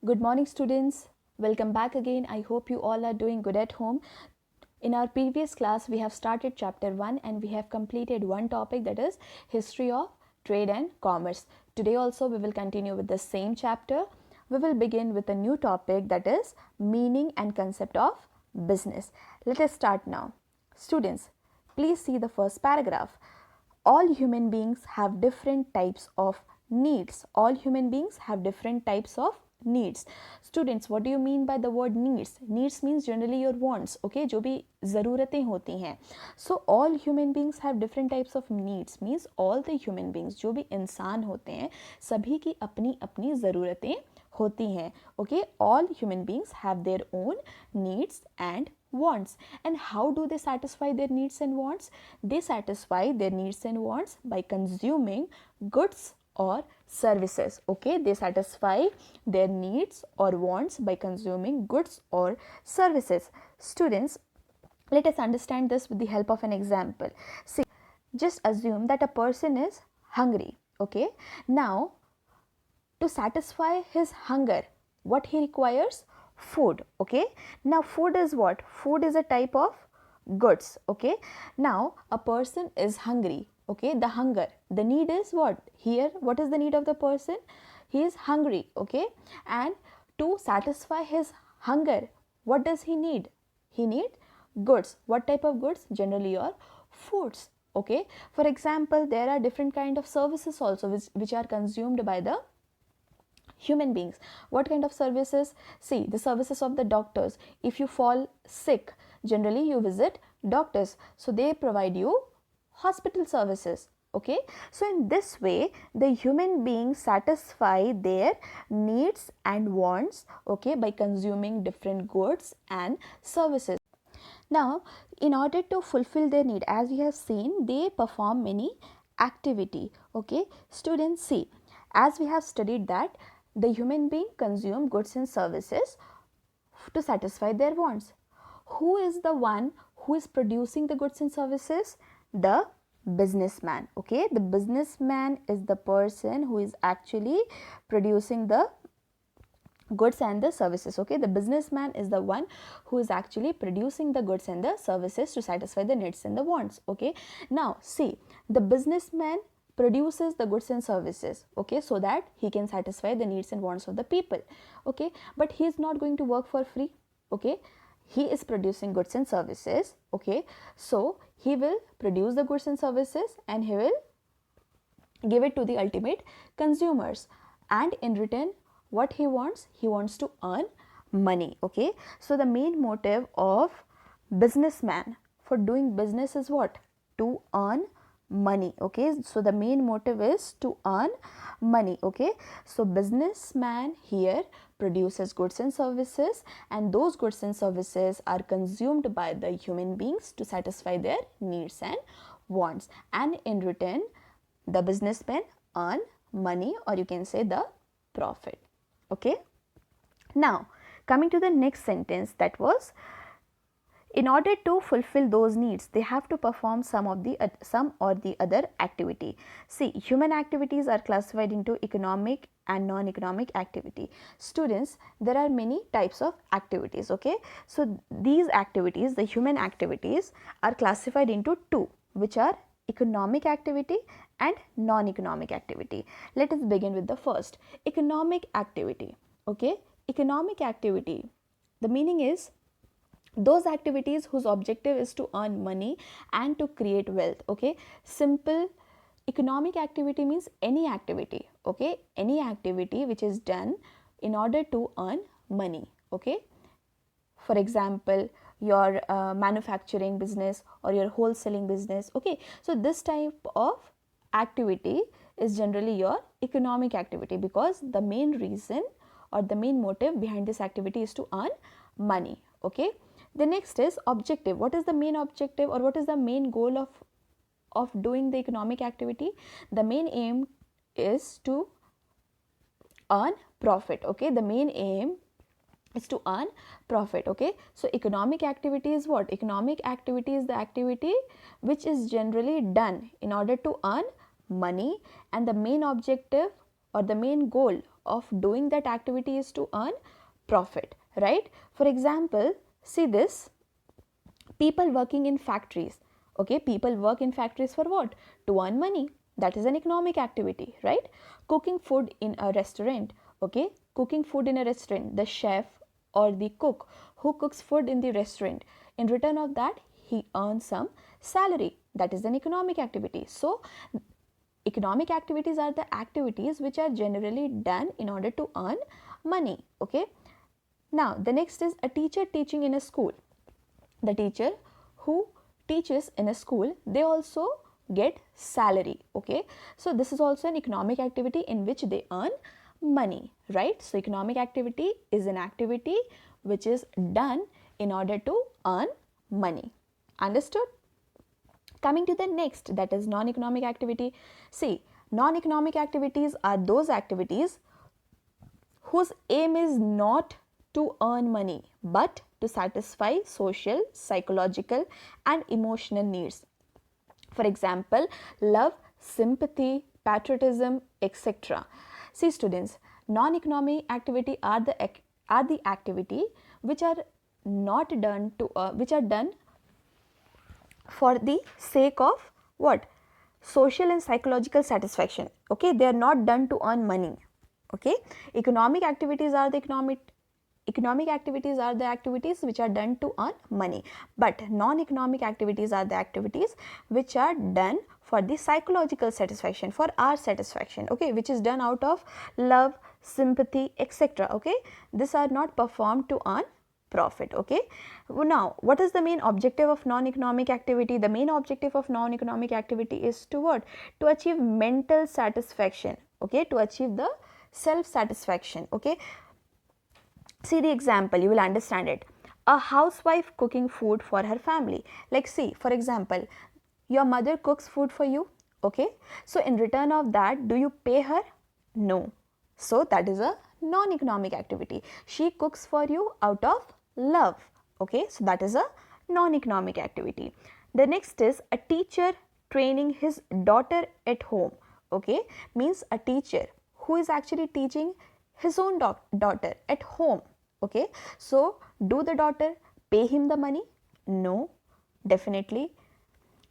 Good morning, students. Welcome back again. I hope you all are doing good at home. In our previous class, we have started chapter 1 and we have completed one topic, that is history of trade and commerce. Today also we will continue with the same chapter. We will begin with a new topic, that is meaning and concept of business. Let us start now. Students, please see the first paragraph. All human beings have different types of needs. All human beings have different types of needs. Students, what do you mean by the word needs? Needs means generally your wants, okay, जो भी ज़रूरतें होती हैं. So all human beings have different types of needs means all the human beings, जो भी इंसान होते हैं सभी की अपनी अपनी ज़रूरतें होती हैं. Okay, all human beings have their own needs and wants. And how do they satisfy their needs and wants? They satisfy their needs and wants by consuming goods or services. Okay, they satisfy their needs or wants by consuming goods or services. Students, let us understand this with the help of an example. See, just assume that a person is hungry. Okay, now to satisfy his hunger, what he requires? Food. Okay, now food is what? Food is a type of goods. Okay, now a person is hungry. Okay, the hunger, the need is what? Here, what is the need of the person? He is hungry. Okay, and to satisfy his hunger, what does he need? He need goods. What type of goods? Generally your foods. Okay, for example, there are different kind of services also which are consumed by the human beings. What kind of services? See, the services of the doctors. If you fall sick, generally you visit doctors, so they provide you hospital services. Okay, so in this way the human beings satisfy their needs and wants, okay, by consuming different goods and services. Now, in order to fulfill their need, as we have seen, they perform many activity. Okay, students, see, as we have studied that the human being consume goods and services to satisfy their wants. Who is the one who is producing the goods and services? The businessman. Okay, the businessman is the person who is actually producing the goods and the services. Okay, the businessman is the one who is actually producing the goods and the services to satisfy the needs and the wants. Okay, now see, the businessman produces the goods and services, okay, so that he can satisfy the needs and wants of the people. Okay, but he is not going to work for free. Okay, he is producing goods and services. Okay, so he will produce the goods and services and he will give it to the ultimate consumers, and in return what he wants? He wants to earn money. Okay, so the main motive of businessman for doing business is what? To earn money. Okay, so the main motive is to earn money. Okay, so businessman here produces goods and services, and those goods and services are consumed by the human beings to satisfy their needs and wants, and in return the businessmen earn money, or you can say the profit. Okay, now coming to the next sentence, that was, in order to fulfill those needs, they have to perform some or the other activity. See, human activities are classified into economic and non-economic activity. Students, there are many types of activities. Okay, so these activities, the human activities, are classified into two, which are economic activity and non-economic activity. Let us begin with the first, economic activity. Okay, economic activity, the meaning is those activities whose objective is to earn money and to create wealth. Okay, simple. Economic activity means any activity. Okay, any activity which is done in order to earn money. Okay, for example, your manufacturing business or your wholesaling business. Okay, so this type of activity is generally your economic activity, because the main reason or the main motive behind this activity is to earn money. Okay, the next is objective. What is the main objective, or what is the main goal of doing the economic activity? The main aim is to earn profit. Okay, the main aim is to earn profit. Okay, so economic activity is what? Economic activity is the activity which is generally done in order to earn money, and the main objective or the main goal of doing that activity is to earn profit, right? For example, see this, people working in factories, okay, people work in factories for what? To earn money. That is an economic activity, right? Cooking food in a restaurant, okay, cooking food in a restaurant, the chef or the cook who cooks food in the restaurant, in return of that he earns some salary. That is an economic activity. So economic activities are the activities which are generally done in order to earn money, okay. Now the next is a teacher teaching in a school. The teacher who teaches in a school, they also get salary, okay. So this is also an economic activity in which they earn money, right? So economic activity is an activity which is done in order to earn money. Understood? Coming to the next, that is non-economic activity. See, non-economic activities are those activities whose aim is not to earn money but to satisfy social, psychological and emotional needs. For example, love, sympathy, patriotism, etc. See students, non-economic activity are the activity which are not done to which are done for the sake of what? Social and psychological satisfaction, okay. They are not done to earn money, okay. Economic activities are the activities which are done to earn money, but non-economic activities are the activities which are done for the psychological satisfaction, for our satisfaction, okay, which is done out of love, sympathy, etc. okay. These are not performed to earn profit, okay. Now what is the main objective of non-economic activity? The main objective of non-economic activity is to what? To achieve mental satisfaction, okay, to achieve the self satisfaction, okay. See the example, you will understand it. A housewife cooking food for her family. Like see, for example, your mother cooks food for you, okay. So in return of that, do you pay her? No. So that is a non-economic activity. She cooks for you out of love, okay. So that is a non-economic activity. The next is a teacher training his daughter at home, okay. Means a teacher who is actually teaching his own daughter at home, okay. So do the daughter pay him the money? No, definitely.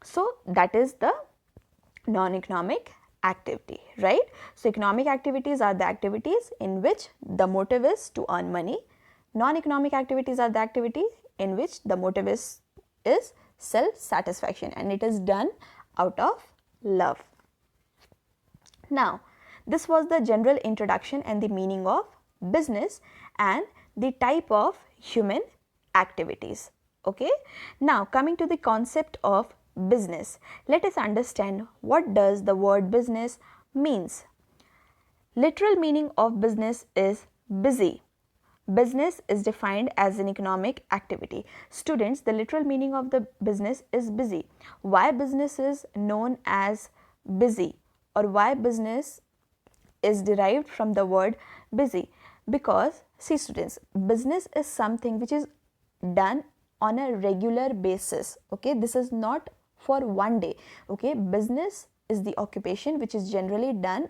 So that is the non-economic activity, right? So economic activities are the activities in which the motive is to earn money. Non-economic activities are the activities in which the motive is self-satisfaction and it is done out of love. Now this was the general introduction and the meaning of business and the type of human activities, okay. Now coming to the concept of business, let us understand what does the word business means. Literal meaning of business is busy. Business is defined as an economic activity. Students, the literal meaning of the business is busy. Why business is known as busy, or why business is derived from the word busy? Because see students, business is something which is done on a regular basis, okay. This is not for one day, okay. Business is the occupation which is generally done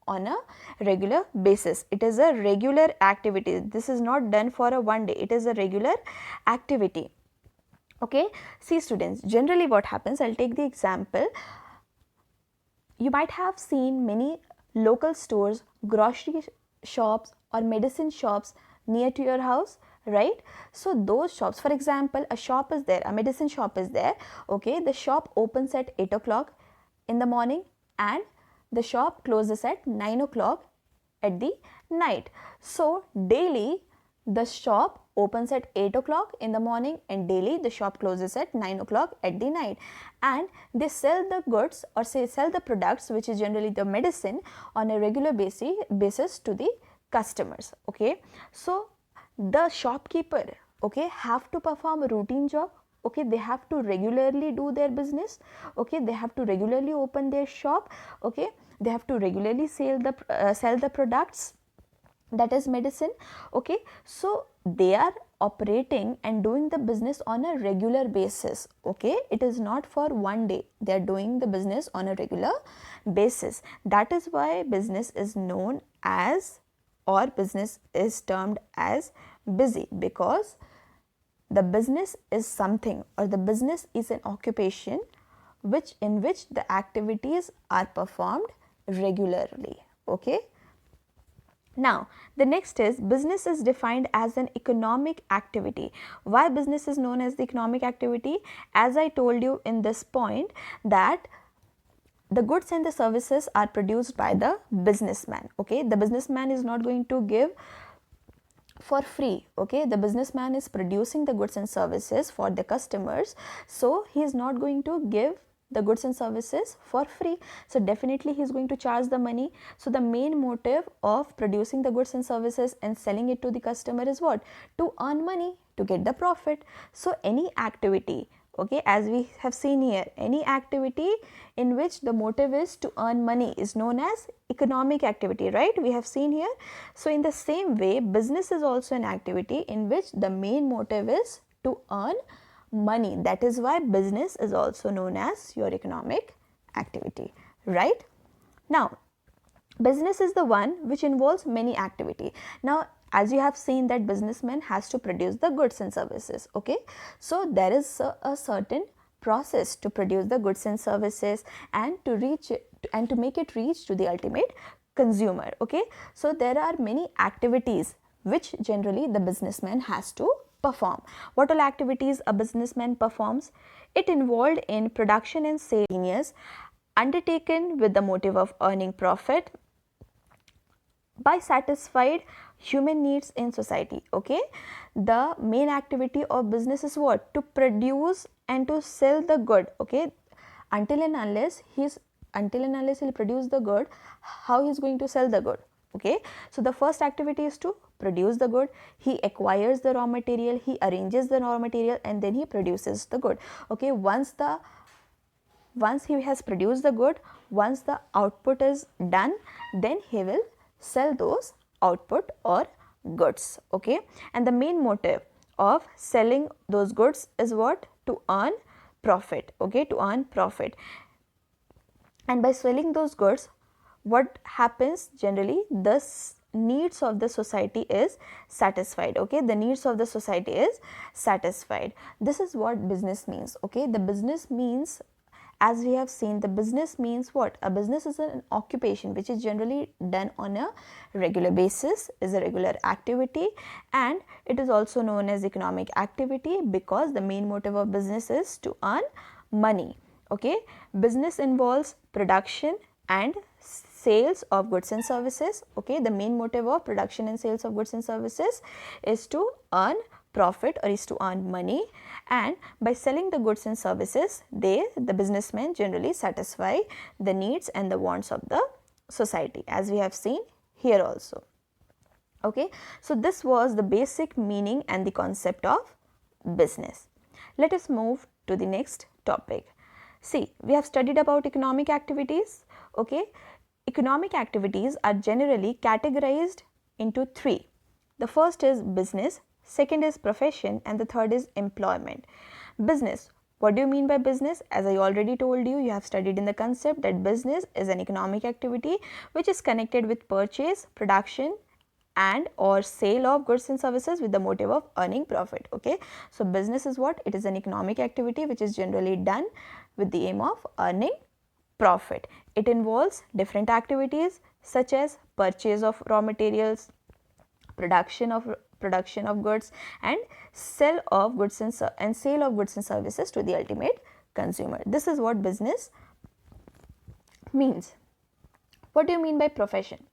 on a regular basis. It is a regular activity. This is not done for a one day, it is a regular activity, okay. See students, generally what happens, I'll take the example. You might have seen many local stores, grocery shops or medicine shops near to your house, right? So those shops, for example, a shop is there, a medicine shop is there, okay. The shop opens at 8 o'clock in the morning and the shop closes at 9 o'clock at the night. So daily the shop opens at 8 o'clock in the morning and daily the shop closes at 9 o'clock at the night, and they sell the goods or say sell the products, which is generally the medicine, on a regular basis to the customers, okay. So the shopkeeper, okay, have to perform a routine job, okay. They have to regularly do their business, okay. They have to regularly open their shop, okay. They have to regularly sell the products, that is medicine, okay. So they are operating and doing the business on a regular basis, okay. It is not for one day, they are doing the business on a regular basis. That is why business is known as or business is termed as busy, because the business is something, or the business is an occupation in which the activities are performed regularly. Okay. Now, the next is business is defined as an economic activity. Why business is known as the economic activity? As I told you in this point, that the goods and the services are produced by the businessman. Okay, the businessman is not going to give for free. Okay, the businessman is producing the goods and services for the customers, so he is not going to give the goods and services for free, so definitely he is going to charge the money. So the main motive of producing the goods and services and selling it to the customer is what? To earn money, to get the profit. So any activity, okay, as we have seen here, any activity in which the motive is to earn money is known as economic activity, right? We have seen here. So in the same way, business is also an activity in which the main motive is to earn money. That is why business is also known as your economic activity, right? Now, business is the one which involves many activity. Now, as you have seen that businessman has to produce the goods and services. Okay, so there is a certain process to produce the goods and services and to reach it, and to make it reach to the ultimate consumer. Okay, so there are many activities which generally the businessman has to perform. What all activities a businessman performs? It involved in production and sales, undertaken with the motive of earning profit by satisfied human needs in society. Okay, the main activity of business is what? To produce and to sell the good. Okay, until and unless he'll produce the good, how he is going to sell the good? Okay, so the first activity is to produce the good. He acquires the raw material, he arranges the raw material, and then he produces the good. Okay, once he has produced the good, once the output is done, then he will sell those output or goods. Okay, and the main motive of selling those goods is what? To earn profit. Okay, to earn profit. And by selling those goods, what happens? Generally, the needs of the society is satisfied. Okay, the needs of the society is satisfied. This is what business means. Okay, the business means, as we have seen, the business means what? A business is an occupation which is generally done on a regular basis, is a regular activity, and it is also known as economic activity because the main motive of business is to earn money. Okay, business involves production and sales of goods and services. Okay, the main motive of production and sales of goods and services is to earn profit or is to earn money, and by selling the goods and services, the businessmen generally satisfy the needs and the wants of the society, as we have seen here also. Okay, so this was the basic meaning and the concept of business. Let us move to the next topic. See, we have studied about economic activities. Okay, economic activities are generally categorized into three. The first is business, second is profession, and the third is employment. Business. What do you mean by business? As I already told you, you have studied in the concept that business is an economic activity which is connected with purchase, production, and or sale of goods and services with the motive of earning profit. Okay, so business is what? It is an economic activity which is generally done with the aim of earning profit. It involves different activities such as purchase of raw materials, production of goods, and sale of goods and sale of goods and services to the ultimate consumer. This is what business means. What do you mean by profession?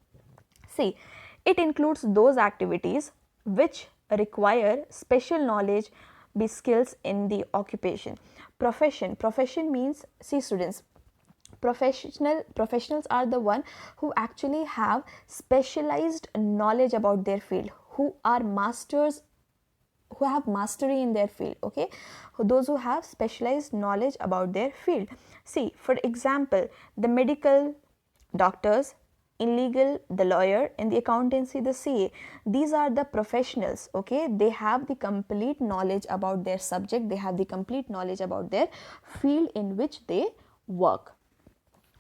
See, it includes those activities which require special knowledge, be skills in the occupation. Profession means, see students, professionals are the one who actually have specialized knowledge about their field, who are masters, who have mastery in their field. Okay, those who have specialized knowledge about their field. See, for example, the medical doctors, in legal the lawyer, in the accountancy the CA, these are the professionals. Okay, they have the complete knowledge about their subject, they have the complete knowledge about their field in which they work.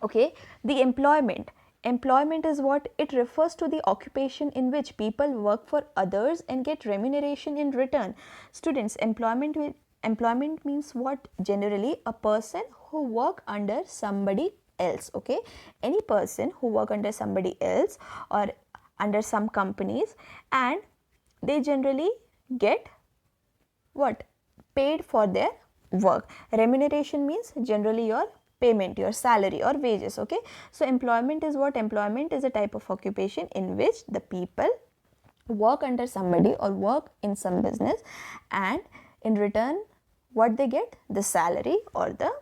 Okay, the employment Employment is what? It refers to the occupation in which people work for others and get remuneration in return. Students, employment means what? Generally a person who work under somebody else. Okay, any person who work under somebody else or under some companies, and they generally get what? Paid for their work. Remuneration means generally your payment, your salary or wages. Okay, so employment is what? Employment is a type of occupation in which the people work under somebody or work in some business, and in return what they get? The salary or the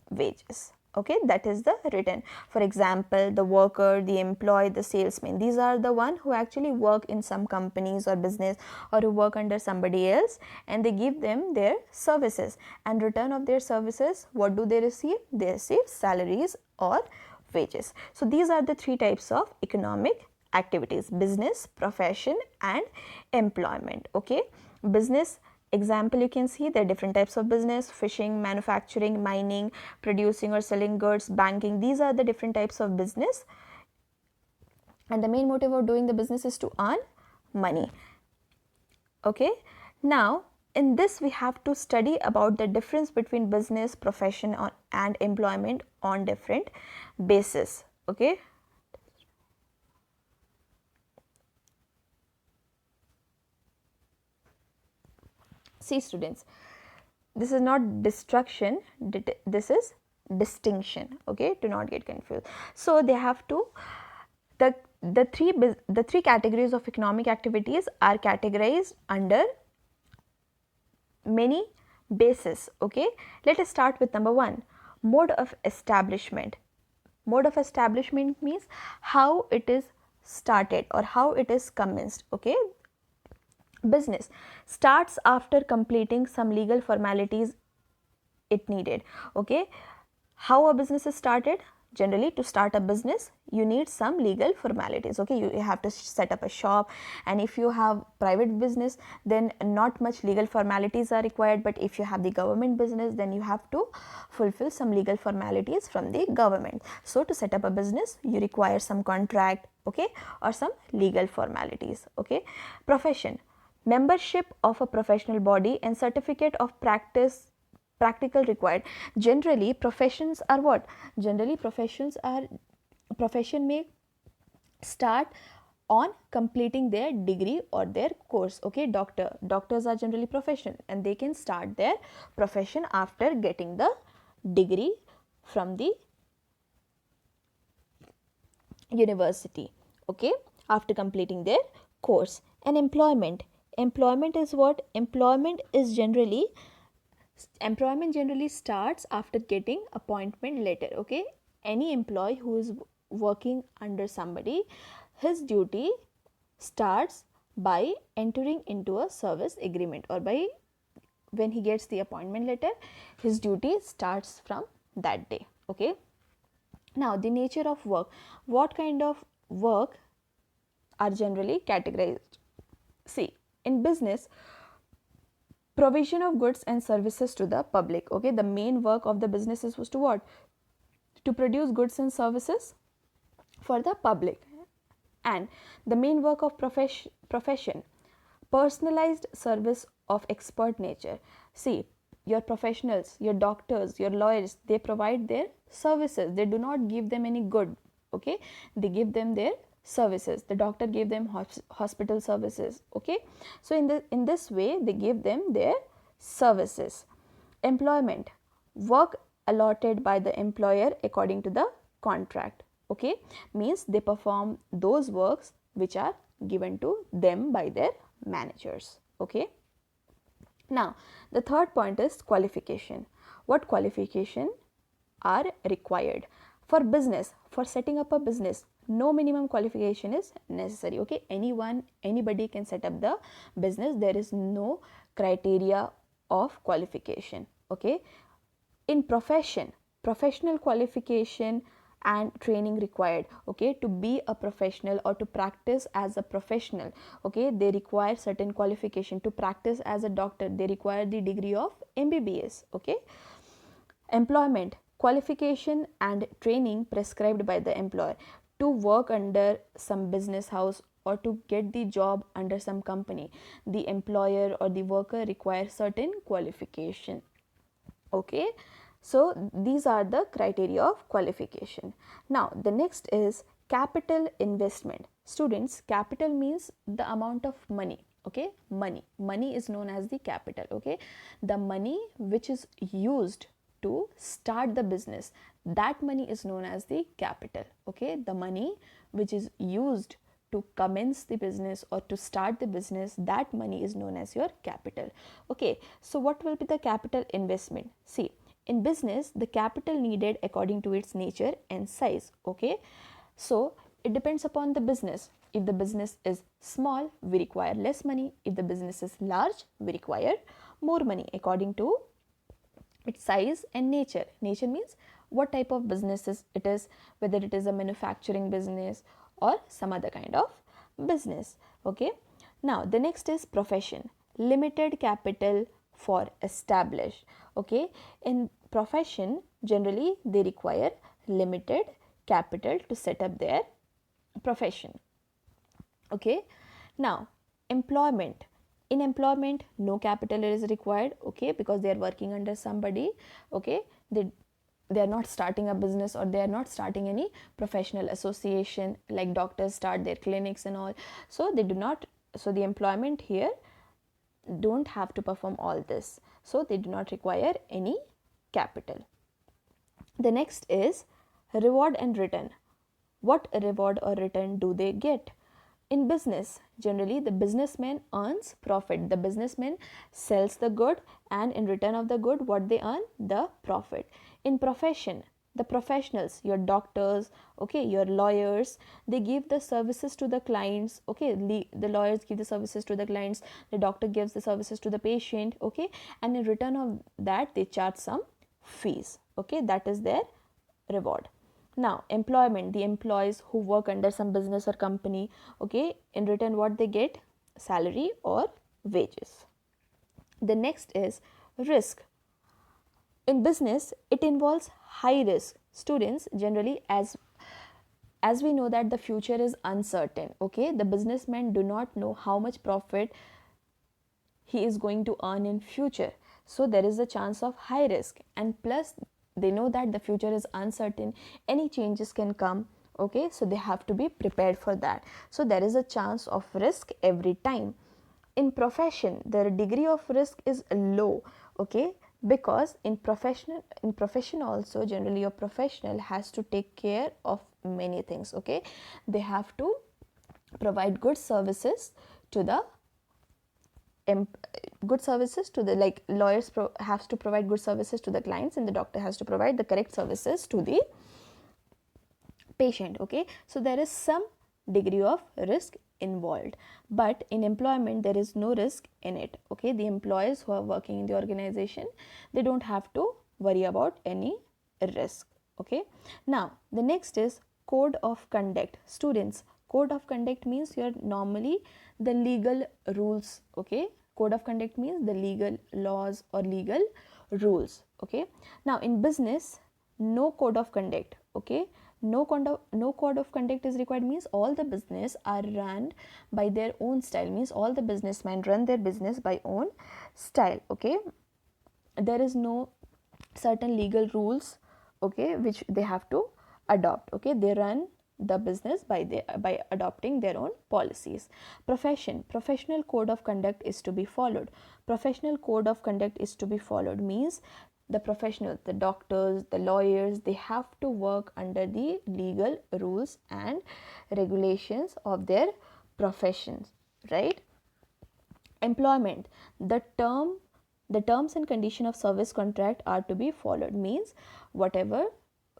wages. Okay, that is the return. For example, the worker, the employee, the salesman, these are the one who actually work in some companies or business or who work under somebody else, and they give them their services, and return of their services, what do they receive? They receive salaries or wages. So these are the three types of economic activities: business, profession and employment. Okay, business example, you can see there are different types of business: fishing, manufacturing, mining, producing or selling goods, banking. These are the different types of business, and the main motive of doing the business is to earn money. Okay, now in this we have to study about the difference between business, profession and employment on different basis. Okay, see students, this is not destruction, this is distinction. Okay, do not get confused. So they have to, the three categories of economic activities are categorized under many bases. Okay, let us start with number one, mode of establishment. Mode of establishment means how it is started or how it is commenced. Okay, business starts after completing some legal formalities it needed. Okay, how a business is started? Generally, to start a business you need some legal formalities. Okay, you have to set up a shop, and if you have private business then not much legal formalities are required, but if you have the government business then you have to fulfill some legal formalities from the government. So to set up a business you require some contract, okay, or some legal formalities. Okay, profession, membership of a professional body and certificate of practical required. Generally professions are what? Generally profession may start on completing their degree or their course. Okay, doctors are generally profession, and they can start their profession after getting the degree from the university. Okay, after completing their course. And employment is what? Employment generally starts after getting appointment letter. Okay, any employee who is working under somebody, his duty starts by entering into a service agreement, or by when he gets the appointment letter, his duty starts from that day. Okay, now the nature of work. What kind of work are generally categorized? See, in business, provision of goods and services to the public. Okay, the main work of the business is to what? To produce goods and services for the public. And the main work of profession, personalized service of expert nature. See, your professionals, your doctors, your lawyers, they provide their services. They do not give them any good. Okay, they give them their services. The doctor gave them hospital services. Okay, so in this way they give them their services. Employment, work allotted by the employer according to the contract. Okay, means they perform those works which are given to them by their managers. Okay, now the third point is qualification. What qualification are required for business? For setting up a business, no minimum qualification is necessary. Okay, anybody can set up the business. There is no criteria of qualification. Okay, in professional qualification and training required. Okay, to be a professional or to practice as a professional, okay, they require certain qualification. To practice as a doctor, they require the degree of MBBS. Okay, employment, qualification and training prescribed by the employer. to work under some business house or to get the job under some company, the employer or the worker requires certain qualification. Okay, so these are the criteria of qualification. Now the next is capital investment. Students, capital means the amount of money. Okay, money is known as the capital. Okay, the money which is used to start the business, that money is known as the capital. Okay, the money which is used to commence the business or to start the business, that money is known as your capital. Okay, so what will be the capital investment? See, in business, the capital needed according to its nature and size. Okay, so it depends upon the business. If the business is small, we require less money. If the business is large, we require more money according to its size and nature. Nature means what type of businesses it is, whether it is a manufacturing business or some other kind of business. Okay, now the next is profession. Limited capital for established. Okay, in profession generally they require limited capital to set up their profession. Okay, now employment. In employment, no capital is required. Okay, because they are working under somebody. Okay, they are not starting a business or they are not starting any professional association like doctors start their clinics and all. So they do not, so the employment here don't have to perform all this, so they do not require any capital. The next is reward and return. What reward or return do they get? In business, generally the businessman earns profit. The businessman sells the good, and in return of the good, what they earn? The profit. In profession, the professionals, your doctors, okay, your lawyers, they give the services to the clients. Okay, the lawyers give the services to the clients, the doctor gives the services to the patient. Okay, and in return of that, they charge some fees. Okay, that is their reward. Now employment, the employees who work under some business or company. Okay, in return what they get? Salary or wages. The next is risk. In business, it involves high risk. Students, generally, as we know that the future is uncertain. Okay, the businessmen do not know how much profit he is going to earn in future, so there is a chance of high risk, and plus they know that the future is uncertain, any changes can come. Okay, so they have to be prepared for that, so there is a chance of risk every time. In profession, the degree of risk is low. Okay, because in profession also, generally your professional has to take care of many things. Okay, they have to provide good services to the good services to the, like lawyers have to provide good services to the clients, and the doctor has to provide the correct services to the patient. Okay, so there is some degree of risk involved, but in employment there is no risk in it. Okay, the employees who are working in the organization, they don't have to worry about any risk. Okay, now the next is code of conduct. Students, code of conduct means you're normally the legal rules. Okay, code of conduct means the legal laws or legal rules. Okay, now in business, no code of conduct. Okay, no code of conduct is required, means all the business are run by their own style, means all the businessmen run their business by own style. Okay, there is no certain legal rules, okay, which they have to adopt. Okay, they run the business by adopting their own policies. Professional code of conduct is to be followed. Professional code of conduct is to be followed means the professionals, the doctors, the lawyers, they have to work under the legal rules and regulations of their professions, right? Employment, the terms and condition of service contract are to be followed, means whenever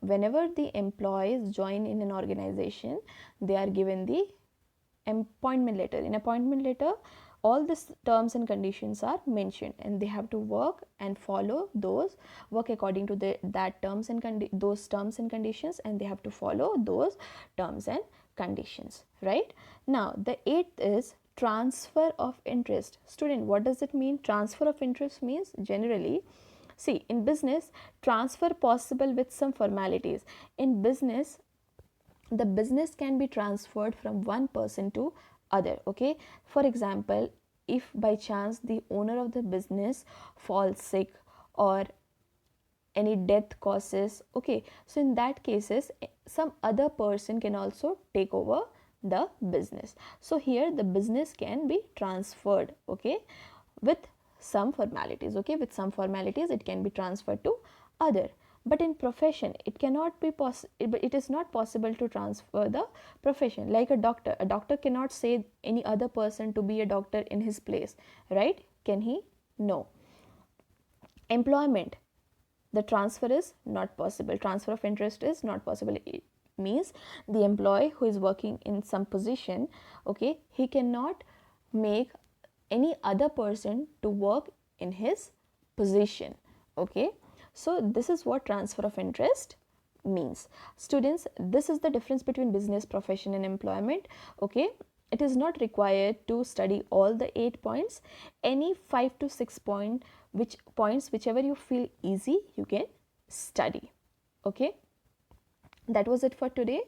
the employees join in an organization, they are given the appointment letter. In appointment letter, all these terms and conditions are mentioned, and they have to work and follow those, work according to that terms and those terms and conditions, and they have to follow those terms and conditions, right? Now the eighth is transfer of interest. Student, what does it mean? Transfer of interest means, generally, see, in business, transfer possible with some formalities. In business, the business can be transferred from one person to other. Okay, for example, if by chance the owner of the business falls sick or any death causes, okay, so in that cases some other person can also take over the business. So here the business can be transferred, okay, with some formalities. Okay, with some formalities it can be transferred to other. But in profession it cannot be it is not possible to transfer the profession. Like a doctor cannot say any other person to be a doctor in his place, right? Can he? No. Employment, the transfer is not possible. Transfer of interest is not possible. It means the employee who is working in some position, okay, he cannot make any other person to work in his position. Okay, so this is what transfer of interest means. Students, this is the difference between business, profession and employment. Okay, it is not required to study all the 8 points. Any 5 to 6 points whichever you feel easy you can study. Okay, that was it for today.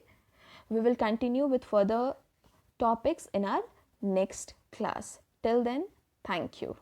We will continue with further topics in our next class. Till then, thank you.